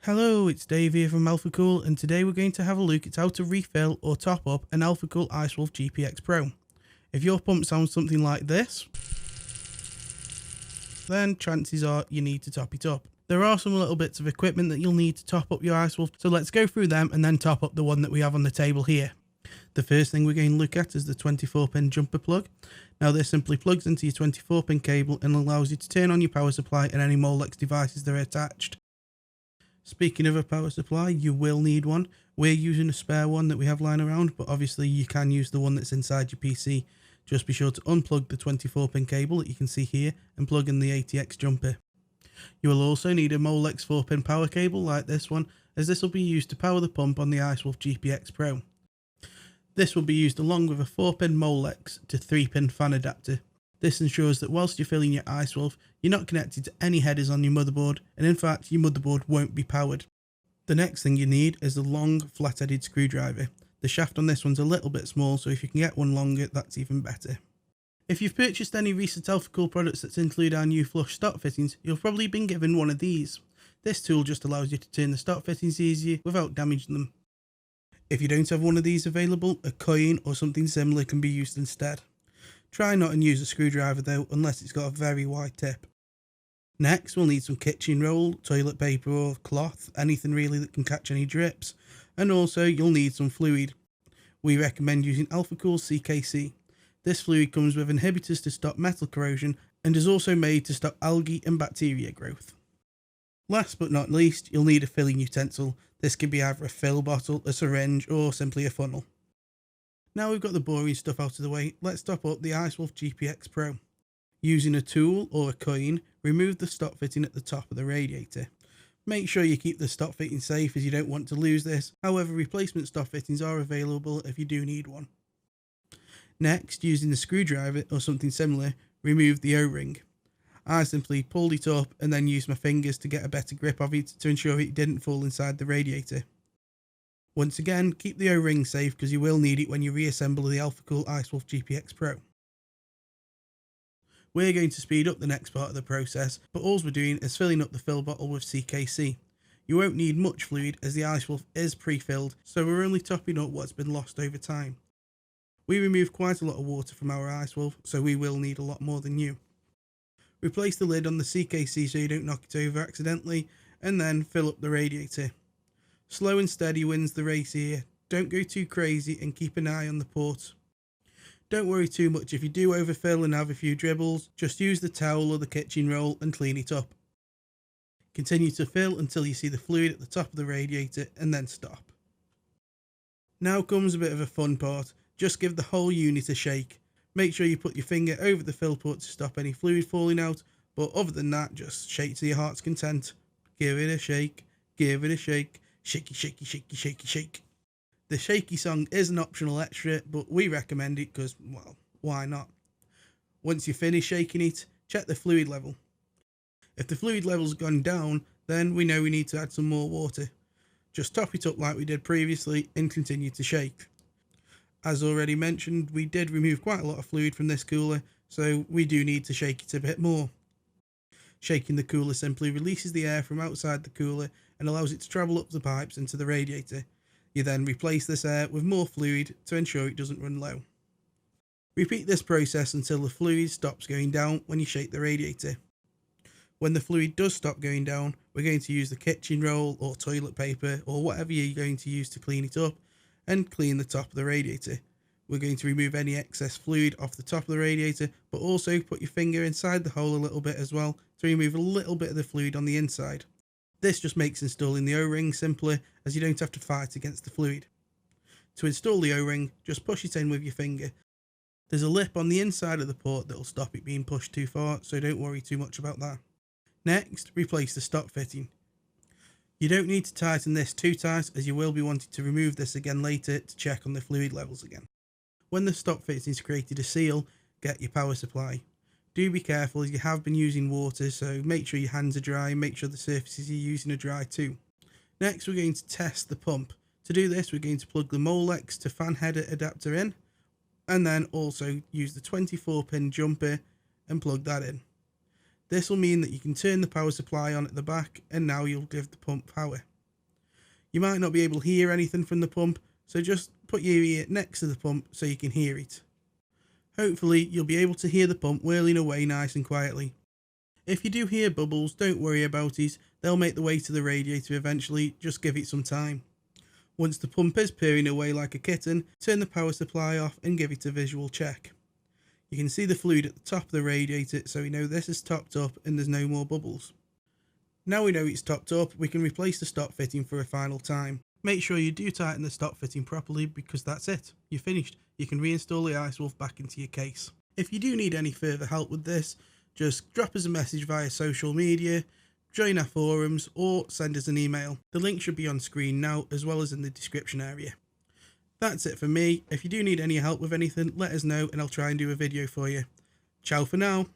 Hello, it's Dave here from Alphacool, and today we're going to have a look at how to refill or top up an Alphacool Eiswolf GPX Pro. If your pump sounds something like this, then chances are you need to top it up. There are some little bits of equipment that you'll need to top up your Eiswolf, so let's go through them and then top up the one that we have on the table here. The first thing we're going to look at is the 24-pin jumper plug. Now this simply plugs into your 24-pin cable and allows you to turn on your power supply and any Molex devices that are attached. Speaking of a power supply, you will need one. We're using a spare one that we have lying around, but obviously you can use the one that's inside your PC. Just be sure to unplug the 24-pin cable that you can see here and plug in the ATX jumper. You will also need a Molex 4-pin power cable like this one, as this will be used to power the pump on the Eiswolf GPX Pro. This will be used along with a 4-pin Molex to 3-pin fan adapter. This ensures that whilst you're filling your Eiswolf, you're not connected to any headers on your motherboard, and in fact your motherboard won't be powered. The next thing you need is a long flat-headed screwdriver. The shaft on this one's a little bit small, so if you can get one longer, that's even better. If you've purchased any recent Alphacool products that include our new flush stop fittings, you'll probably been given one of these. This tool just allows you to turn the stop fittings easier without damaging them. If you don't have one of these available, a coin or something similar can be used instead. Try not and use a screwdriver though, unless it's got a very wide tip. Next, we'll need some kitchen roll, toilet paper or cloth, anything really that can catch any drips. And also, you'll need some fluid. We recommend using Alphacool CKC. This fluid comes with inhibitors to stop metal corrosion and is also made to stop algae and bacteria growth. Last but not least, you'll need a filling utensil. This can be either a fill bottle, a syringe or simply a funnel. Now we've got the boring stuff out of the way, let's top up the Eiswolf GPX Pro. Using a tool or a coin, remove the stop fitting at the top of the radiator. Make sure you keep the stop fitting safe as you don't want to lose this, however replacement stop fittings are available if you do need one. Next, using the screwdriver or something similar, remove the O-ring. I simply pulled it up and then used my fingers to get a better grip of it to ensure it didn't fall inside the radiator. Once again, keep the O-ring safe because you will need it when you reassemble the Alphacool Eiswolf GPX Pro. We're going to speed up the next part of the process, but all we're doing is filling up the fill bottle with CKC. You won't need much fluid as the Eiswolf is pre-filled, so we're only topping up what's been lost over time. We remove quite a lot of water from our Eiswolf, so we will need a lot more than you. Replace the lid on the CKC so you don't knock it over accidentally, and then fill up the radiator. Slow and steady wins the race here. Don't go too crazy and keep an eye on the port. Don't worry too much if you do overfill and have a few dribbles, just use the towel or the kitchen roll and clean it up. Continue to fill until you see the fluid at the top of the radiator and then stop. Now comes a bit of a fun part, just give the whole unit a shake. Make sure you put your finger over the fill port to stop any fluid falling out, but other than that just shake to your heart's content. Give it a shake, give it a shake. Shaky, shaky, shaky, shaky, shake. The shaky song is an optional extra, but we recommend it because, well, why not? Once you finish shaking it, check the fluid level. If the fluid level's gone down, then we know we need to add some more water. Just top it up like we did previously and continue to shake. As already mentioned, we did remove quite a lot of fluid from this cooler, so we do need to shake it a bit more. Shaking the cooler simply releases the air from outside the cooler and allows it to travel up the pipes into the radiator. You then replace this air with more fluid to ensure it doesn't run low. Repeat this process until the fluid stops going down when you shake the radiator. When the fluid does stop going down, we're going to use the kitchen roll or toilet paper or whatever you're going to use to clean it up and clean the top of the radiator. We're going to remove any excess fluid off the top of the radiator, but also put your finger inside the hole a little bit as well to remove a little bit of the fluid on the inside. This just makes installing the O-ring simpler as you don't have to fight against the fluid. To install the O-ring, just push it in with your finger. There's a lip on the inside of the port that will stop it being pushed too far, so don't worry too much about that. Next, replace the stop fitting. You don't need to tighten this too tight as you will be wanting to remove this again later to check on the fluid levels again. When the stop fitting's created a seal, get your power supply. Do be careful as you have been using water, so make sure your hands are dry and make sure the surfaces you're using are dry too. Next we're going to test the pump. To do this we're going to plug the Molex to fan header adapter in and then also use the 24-pin jumper and plug that in. This will mean that you can turn the power supply on at the back and now you'll give the pump power. You might not be able to hear anything from the pump, so just put your ear next to the pump so you can hear it. Hopefully you'll be able to hear the pump whirling away nice and quietly. If you do hear bubbles, don't worry about it, they'll make their way to the radiator eventually, just give it some time. Once the pump is purring away like a kitten, turn the power supply off and give it a visual check. You can see the fluid at the top of the radiator, so we know this is topped up and there's no more bubbles. Now we know it's topped up, we can replace the stop fitting for a final time. Make sure you do tighten the stop fitting properly, because that's it, you're finished. You can reinstall the Eiswolf back into your case. If you do need any further help with this, just drop us a message via social media, join our forums, or send us an email. The link should be on screen now, as well as in the description area. That's it for me. If you do need any help with anything, let us know and I'll try and do a video for you. Ciao for now.